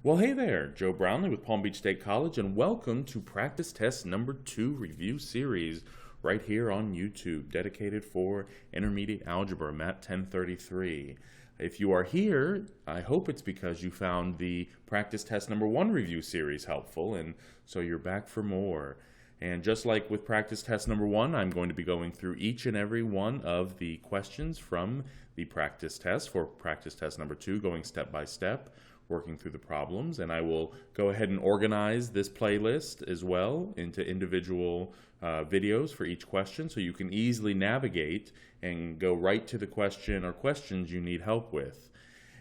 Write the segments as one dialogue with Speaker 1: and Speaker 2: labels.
Speaker 1: Well, hey there, Joe Brownlee with Palm Beach State College, and welcome to Practice Test Number 2 Review Series right here on YouTube, dedicated for Intermediate Algebra, MAT1033. If you are here, I hope it's because you found the Practice Test Number 1 Review Series helpful, and so you're back for more. And just like with Practice Test Number 1, I'm going to be going through each and every one of the questions from the practice test for Practice Test Number 2, going step by step, working through the problems, and I will go ahead and organize this playlist as well into individual videos for each question so you can easily navigate and go right to the question or questions you need help with.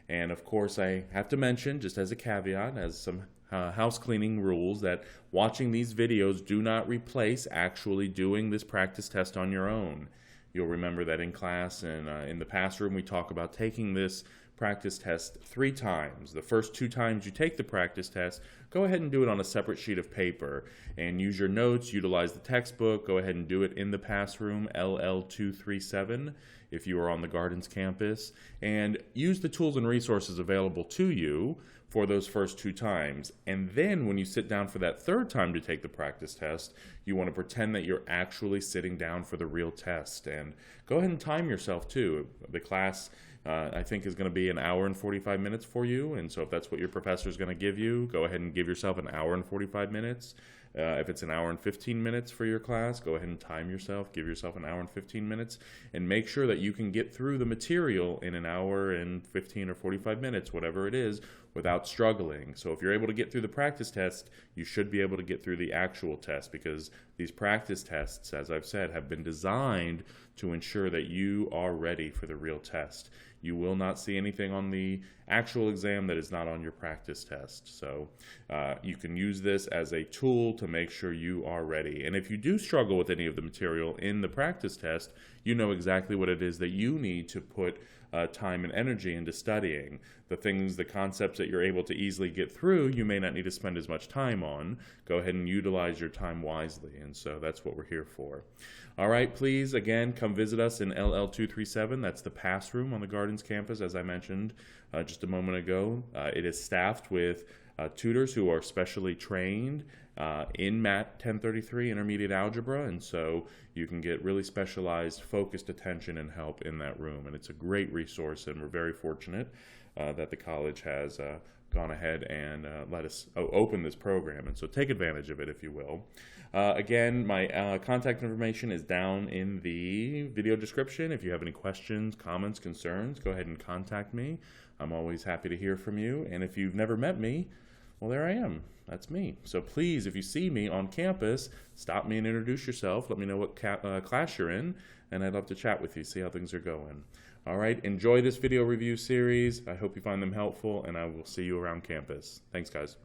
Speaker 1: And of course, I have to mention, just as a caveat, as some house cleaning rules, that watching these videos do not replace actually doing this practice test on your own. You'll remember that in class and in the past room we talk about taking this practice test 3 times. The first 2 times you take the practice test, go ahead and do it on a separate sheet of paper and use your notes, utilize the textbook, go ahead and do it in the pass room, LL237, if you are on the Gardens campus, and use the tools and resources available to you for those first 2 times. And then when you sit down for that 3rd time to take the practice test, you want to pretend that you're actually sitting down for the real test. And go ahead and time yourself too. The class I think is going to be an hour and 45 minutes for you, and so if that's what your professor is going to give you, go ahead and give yourself an hour and 45 minutes. If it's an hour and 15 minutes for your class, go ahead and time yourself, give yourself an hour and 15 minutes, and make sure that you can get through the material in an hour and 15 or 45 minutes, whatever it is, without struggling. So if you're able to get through the practice test, you should be able to get through the actual test, because these practice tests, as I've said, have been designed to ensure that you are ready for the real test. You will not see anything on the actual exam that is not on your practice test. So you can use this as a tool to make sure you are ready. And if you do struggle with any of the material in the practice test, you know exactly what it is that you need to put time and energy into studying. The things, the concepts that you're able to easily get through, you may not need to spend as much time on. Go ahead and utilize your time wisely, and so that's what we're here for. All right, please, again, come visit us in LL237. That's the pass room on the Gardens campus, as I mentioned just a moment ago. It is staffed with tutors who are specially trained in MAT1033 Intermediate Algebra, and so you can get really specialized, focused attention and help in that room. And it's a great resource, and we're very fortunate that the college has gone ahead and let us open this program, and so take advantage of it if you will. Again, my contact information is down in the video description. If you have any questions, comments, concerns, go ahead and contact me. I'm always happy to hear from you, and if you've never met me, well, there I am. That's me. So please, if you see me on campus, stop me and introduce yourself. Let me know what class you're in, and I'd love to chat with you, see how things are going. All right, enjoy this video review series. I hope you find them helpful, and I will see you around campus. Thanks, guys.